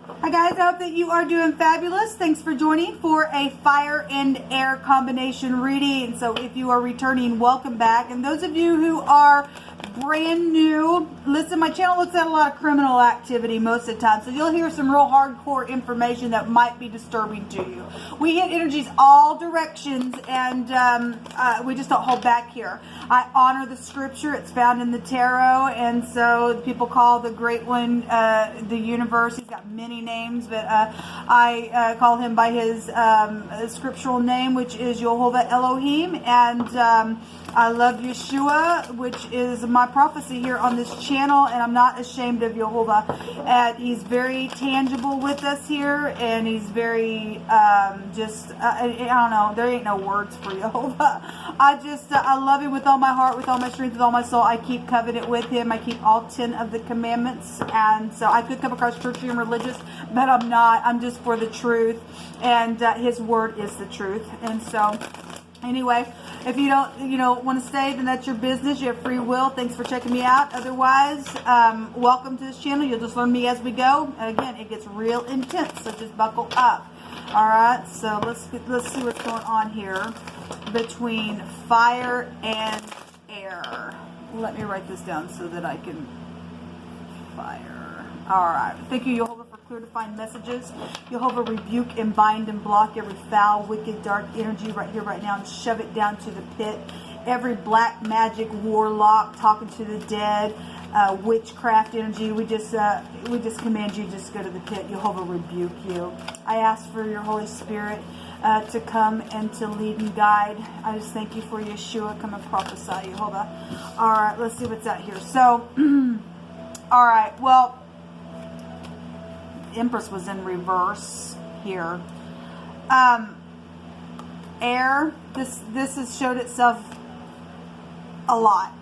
Hi guys, I hope that you are doing fabulous. Thanks for joining for a fire and air combination reading. So if you are returning, welcome back. And those of you who are brand new, listen, my channel looks at a lot of criminal activity most of the time. So you'll hear some real hardcore information that might be disturbing to you. We hit energies all directions, and we just don't hold back here. I honor the scripture. It's found in the tarot, and so people call the great one the universe. He's got many names, but I call him by his scriptural name, which is Jehovah Elohim, and I love Yeshua, which is my prophecy here on this channel, and I'm not ashamed of Jehovah. And he's very tangible with us here, and he's very I don't know, there ain't no words for Jehovah. I love him with all my heart, with all my strength, with all my soul. I keep covenant with him. I keep all 10 of the commandments, and so I could come across churchy and religious, but I'm not. I'm just for the truth, and his word is the truth. And so anyway, if you don't, want to stay, then that's your business. You have free will. Thanks for checking me out. Otherwise, welcome to this channel. You'll just learn me as we go. And again, it gets real intense, so just buckle up. All right, so let's see what's going on here between fire and air. Let me write this down so that I can fire. All right. Thank you, Jehovah, for clear defined messages. Jehovah, rebuke and bind and block every foul, wicked, dark energy right here, right now, and shove it down to the pit. Every black magic warlock talking to the dead, witchcraft energy, we just command you just go to the pit. Jehovah, rebuke you. I ask for your Holy Spirit to come and to lead and guide. I just thank you for Yeshua. Come and prophesy, Jehovah. All right, let's see what's out here. So, all right, well, Empress was in reverse here. Air, this has showed itself a lot.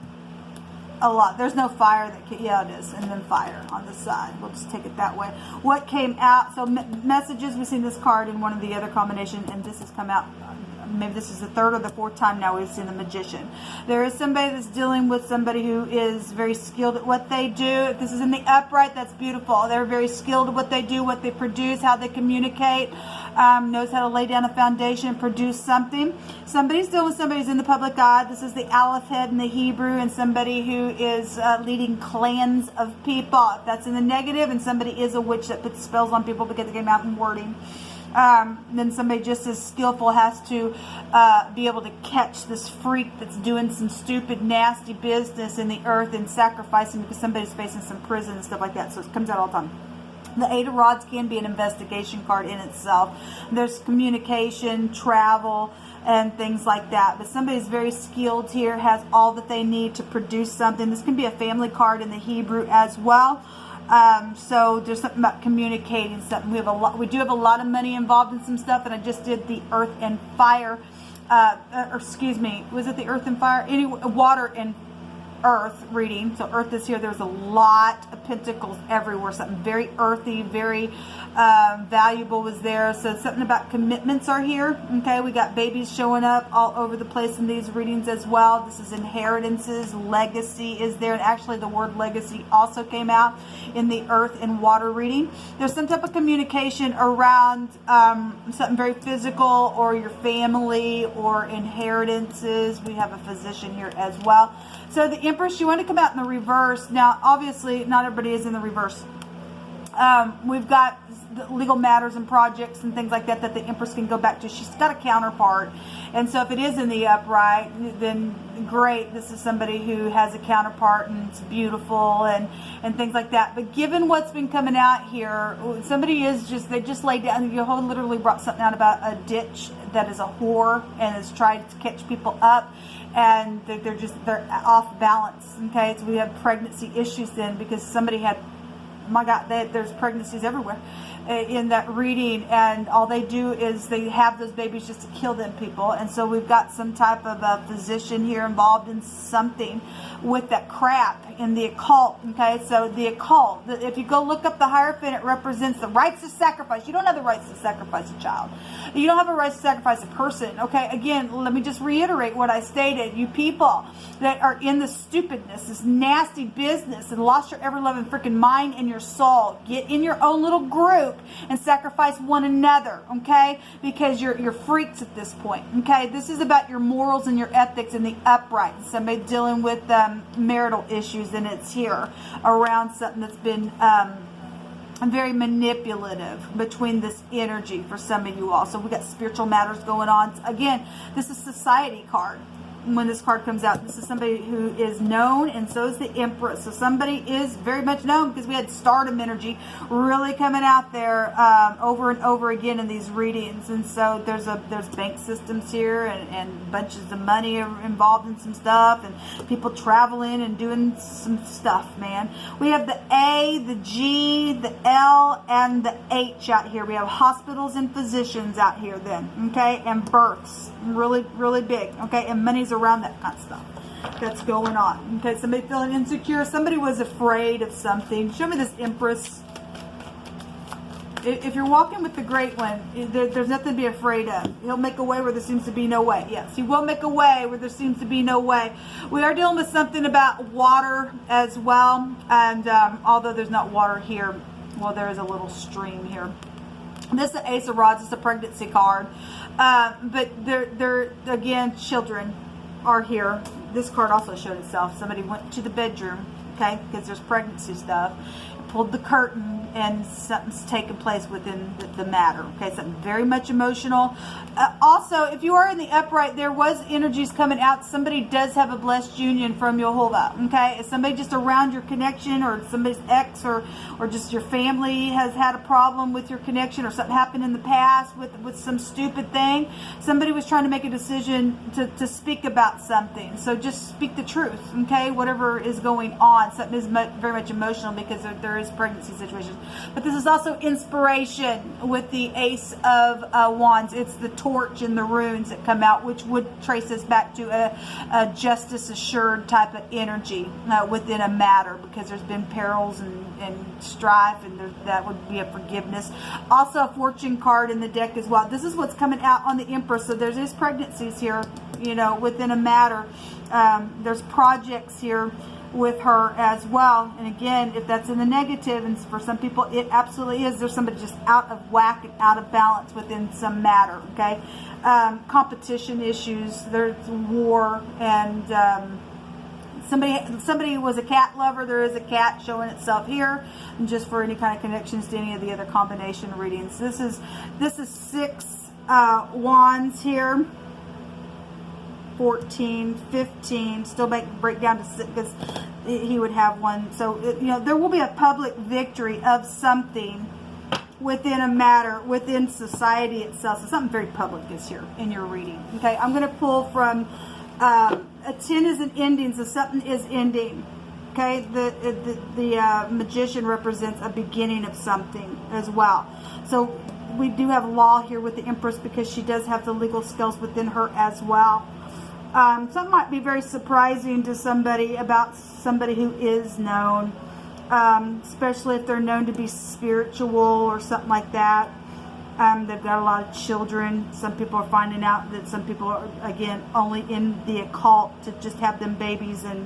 There's no fire that can, yeah, it is, and then fire on the side. We'll just take it that way. What came out, so messages, we've seen this card in one of the other combinations, and this has come out, maybe this is the third or the fourth time now we've seen the Magician. There is somebody that's dealing with somebody who is very skilled at what they do. If this is in the upright, that's beautiful. They're very skilled at what they do, what they produce, how they communicate, knows how to lay down a foundation and produce something. Somebody's dealing with somebody who's in the public eye. This is the Aleph head in the Hebrew, and somebody who is leading clans of people. If that's in the negative, and somebody is a witch that puts spells on people because they get out in wording. Then somebody just as skillful has to be able to catch this freak that's doing some stupid, nasty business in the earth and sacrificing because somebody's facing some prison and stuff like that. So it comes out all the time. The Eight of Rods can be an investigation card in itself. There's communication, travel, and things like that. But somebody's very skilled here, has all that they need to produce something. This can be a family card in the Hebrew as well. So there's something about communicating something. We do have a lot of money involved in some stuff, and I just did the earth and fire, or excuse me, was it the earth and fire? Anyway, water and earth reading. So earth is here. There's a lot of pentacles everywhere. Something very earthy, very valuable was there. So something about commitments are here. Okay, we got babies showing up all over the place in these readings as well. This is inheritances, legacy is there, and actually the word legacy also came out in the earth and water reading. There's some type of communication around something very physical, or your family, or inheritances. We have a physician here as well. So the Empress, you want to come out in the reverse. Now, obviously, not everybody is in the reverse. We've got legal matters and projects and things like that that the Empress can go back to. She's got a counterpart. And so if it is in the upright, then great. This is somebody who has a counterpart, and it's beautiful and things like that. But given what's been coming out here, somebody is just, they just laid down, Jehovah literally brought something out about a ditch that is a whore and is trying to catch people up. And they're off balance. Okay, so we have pregnancy issues then, because somebody had, my God, there's pregnancies everywhere in that reading, and all they do is they have those babies just to kill them people. And so we've got some type of a physician here involved in something with that crap in the occult. Okay, so the occult, if you go look up the Hierophant, it represents the rights to sacrifice. You don't have the rights to sacrifice a child. You don't have a right to sacrifice a person. Okay, again, let me just reiterate what I stated. You people that are in the stupidness, this nasty business, and lost your ever-loving freaking mind and your soul. Get in your own little group and sacrifice one another, okay? Because you're freaks at this point, okay? This is about your morals and your ethics and the upright. Somebody dealing with marital issues, and it's here around something that's been very manipulative between this energy for some of you all. So we got spiritual matters going on. Again, this is society card. When this card comes out, this is somebody who is known, and so is the Empress. So somebody is very much known, because we had stardom energy really coming out there over and over again in these readings. And so there's bank systems here, and bunches of money are involved in some stuff, and people traveling and doing some stuff, man. We have the A, the G, the L, and the H out here. We have hospitals and physicians out here then, okay, and births, really, really big, okay, and money's around that kind of stuff that's going on. Okay, somebody feeling insecure. Somebody was afraid of something. Show me this Empress. If you're walking with the Great One, there's nothing to be afraid of. He'll make a way where there seems to be no way. Yes, he will make a way where there seems to be no way. We are dealing with something about water as well. And although there's not water here, well, there is a little stream here. This is the Ace of Rods. It's a pregnancy card. But they're again, children are here. This card also showed itself. Somebody went to the bedroom, okay, because there's pregnancy stuff, pulled the curtain, and something's taken place within the matter. Okay, something very much emotional. Also, if you are in the upright, there was energies coming out. Somebody does have a blessed union from Yehovah. Okay, is somebody just around your connection, or somebody's ex, or just your family has had a problem with your connection, or something happened in the past with some stupid thing. Somebody was trying to make a decision to speak about something. So just speak the truth. Okay, whatever is going on. Something is very much emotional, because there is pregnancy situations. But this is also inspiration with the Ace of Wands. It's the torch and the runes that come out, which would trace us back to a justice assured type of energy within a matter, because there's been perils and strife, and that would be a forgiveness. Also a fortune card in the deck as well. This is what's coming out on the Empress. So there's pregnancies here, you know, within a matter. There's projects here with her as well. And again, if that's in the negative, and for some people it absolutely is, there's somebody just out of whack and out of balance within some matter. Okay, competition issues, there's war, and somebody was a cat lover. There is a cat showing itself here, and just for any kind of connections to any of the other combination readings. This is 6 wands here. 14, 15, still break down to 6, because he would have one. So, you know, there will be a public victory of something within a matter, within society itself. So something very public is here in your reading. Okay, I'm going to pull from a 10 is an ending, so something is ending. Okay, the Magician represents a beginning of something as well. So we do have law here with the Empress, because she does have the legal skills within her as well. Something might be very surprising to somebody about somebody who is known, especially if they're known to be spiritual or something like that. They've got a lot of children. Some people are finding out that some people are, again, only in the occult to just have them babies and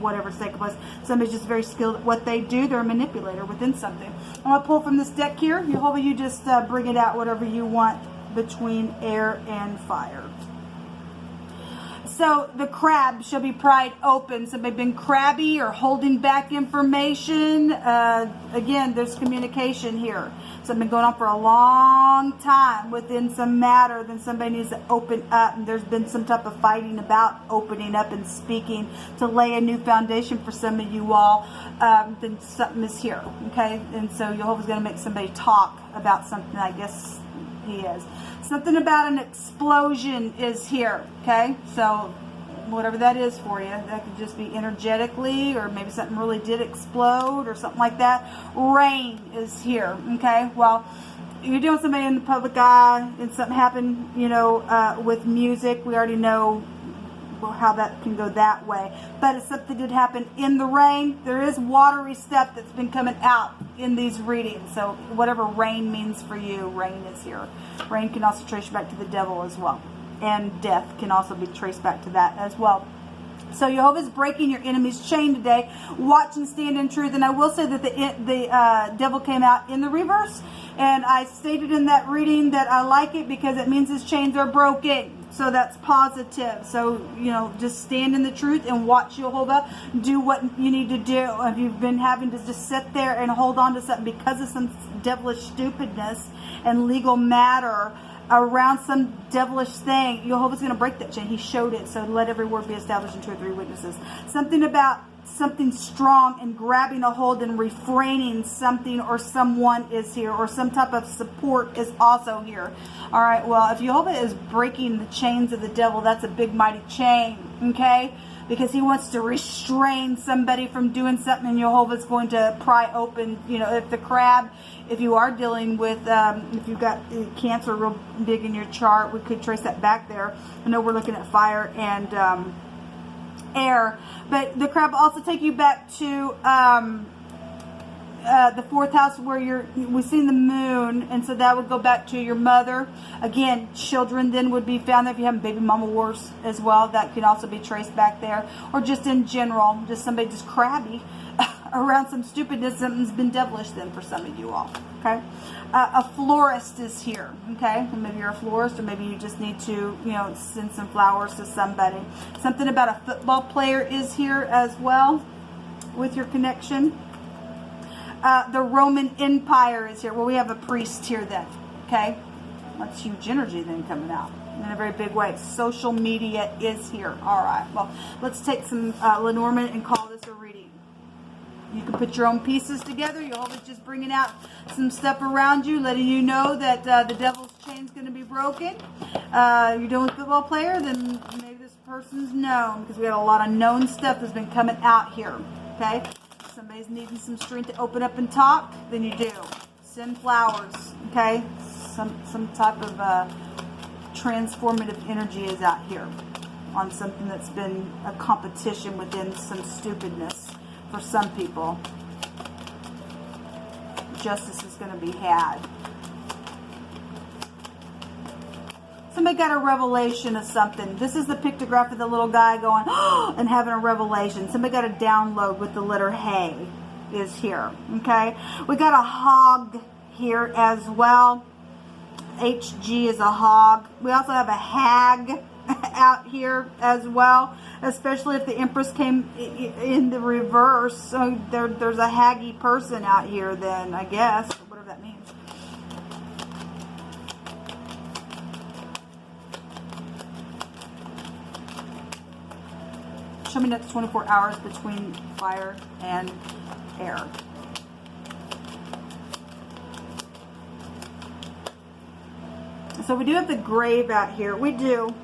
whatever sake of us. Somebody's just very skilled at what they do. They're a manipulator within something. I'm going to pull from this deck here. Yehovah, you just bring it out, whatever you want between air and fire. So the crab shall be pried open. Somebody been crabby or holding back information. Again, there's communication here. Something going on for a long time within some matter. Then somebody needs to open up, and there's been some type of fighting about opening up and speaking to lay a new foundation for some of you all. Then something is here, okay? And so Jehovah's going to make somebody talk about something, I guess he is. Something about an explosion is here, okay? So whatever that is for you, that could just be energetically, or maybe something really did explode or something like that. Rain is here, okay? Well, you're doing somebody in the public eye, and something happened, you know, with music. We already know how that can go that way. But if something did happen in the rain, there is watery stuff that's been coming out in these readings. So whatever rain means for you, rain is here. Rain can also trace you back to the devil as well. And death can also be traced back to that as well. So Jehovah's breaking your enemy's chain today. Watch and stand in truth. And I will say that the devil came out in the reverse. And I stated in that reading that I like it because it means his chains are broken. So that's positive. So, you know, just stand in the truth and watch Jehovah do what you need to do. If you've been having to just sit there and hold on to something because of some devilish stupidness and legal matter around some devilish thing, Jehovah's going to break that chain. He showed it. So let every word be established in 2 or 3 witnesses. Something about something strong and grabbing a hold and refraining something or someone is here, or some type of support is also here. All right, well, if Jehovah is breaking the chains of the devil, that's a big mighty chain, okay? Because he wants to restrain somebody from doing something, and Jehovah's going to pry open, you know, if the crab, if you are dealing with, if you've got cancer real big in your chart, we could trace that back there. I know we're looking at fire and air, but the crab will also take you back to the 4th house where we've seen the moon, and so that would go back to your mother. Again, children then would be found there. If you have baby mama wars as well, that can also be traced back there, or just in general, just somebody just crabby around some stupidness. Something's been devilish then for some of you all. Okay, a florist is here. Okay, and maybe you're a florist, or maybe you just need to, you know, send some flowers to somebody. Something about a football player is here as well with your connection. The Roman Empire is here. Well, we have a priest here then. Okay, that's huge energy then coming out in a very big way. Social media is here. All right. Well, let's take some Lenormand and call this a reading. You can put your own pieces together. You're always just bringing out some stuff around you, letting you know that the devil's chain is going to be broken. You're dealing with a football player, then maybe this person's known, because we got a lot of known stuff that's been coming out here. Okay. If somebody's needing some strength to open up and talk, then you do. Send flowers. Okay. Some type of transformative energy is out here on something that's been a competition within some stupidness. For some people, justice is going to be had. Somebody got a revelation of something. This is the pictograph of the little guy going and having a revelation. Somebody got a download with the letter Hay is here. Okay, we got a hog here as well. HG is a hog. We also have a hag out here as well, especially if the Empress came in the reverse. So there's a haggy person out here then, I guess, whatever that means. Show me next 24 hours between fire and air. So we do have the grave out here. We do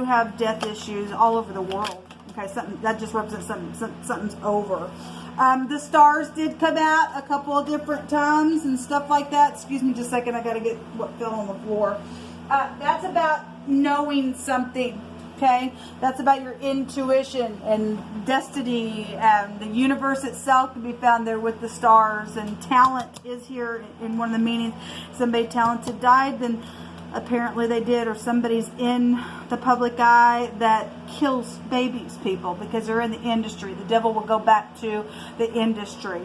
have death issues all over the world. Okay, something that just represents something's over. The stars did come out a couple of different times and stuff like that. Excuse me just a second. I got to get what fell on the floor. That's about knowing something. Okay, that's about your intuition and destiny, and the universe itself can be found there with the stars. And talent is here in one of the meanings. Somebody talented died, then apparently they did, or somebody's in the public eye that kills babies, people, because they're in the industry. The devil will go back to the industry.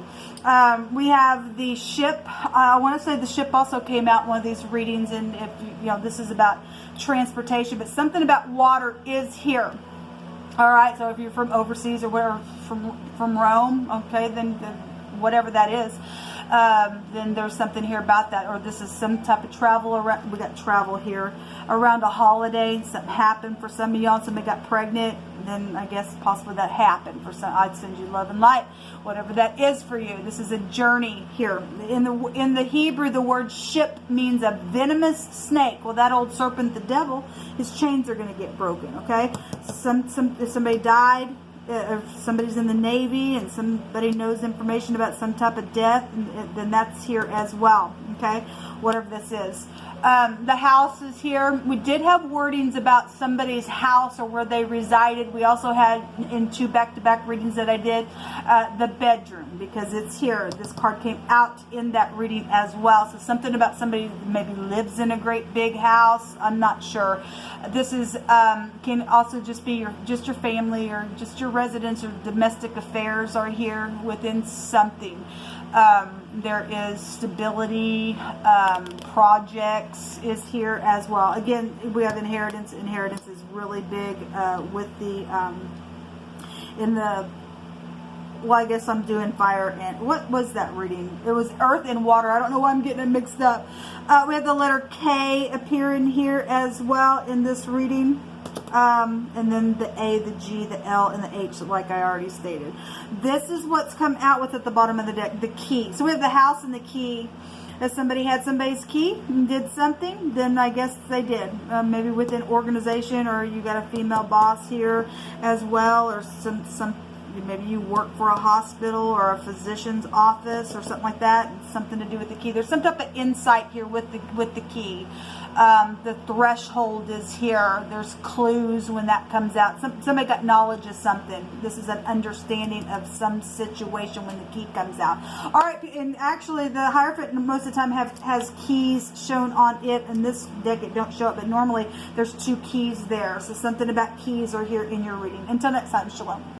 We have the ship. I want to say the ship also came out in one of these readings, and if you know, this is about transportation, but something about water is here. All right, so if you're from overseas or where from Rome, okay, then whatever that is, then there's something here about that. Or this is some type of travel around. We got travel here around a holiday. Something happened for some of y'all. Somebody got pregnant. Then I guess possibly that happened for some. I'd send you love and light, whatever that is for you. This is a journey here. In the Hebrew, the word ship means a venomous snake. Well, that old serpent, the devil, his chains are going to get broken. Okay, if somebody died. If somebody's in the Navy and somebody knows information about some type of death, then that's here as well. Okay, whatever this is. The house is here. We did have wordings about somebody's house or where they resided. We also had in 2 back-to-back readings that I did, the bedroom, because it's here. This card came out in that reading as well. So something about somebody who maybe lives in a great big house. I'm not sure. This is can also just be your family or just your residence or domestic affairs are here within something. There is stability, projects is here as well. Again, we have inheritance. Inheritance is really big with the, well, I guess I'm doing fire and, what was that reading? It was earth and water. I don't know why I'm getting it mixed up. We have the letter K appearing here as well in this reading. And then the A, the G, the L, and the H, like I already stated. This is what's come out with at the bottom of the deck, the key. So we have the house and the key. If somebody had somebody's key and did something, then I guess they did. Maybe within organization, or you got a female boss here as well, or some maybe you work for a hospital or a physician's office or something like that. Something to do with the key. There's some type of insight here with the key. The threshold is here. There's clues when that comes out. Somebody got knowledge of something. This is an understanding of some situation when the key comes out. All right, and actually the Hierophant most of the time has keys shown on it. In this deck it don't show it, but normally there's 2 keys there. So something about keys are here in your reading. Until next time, shalom.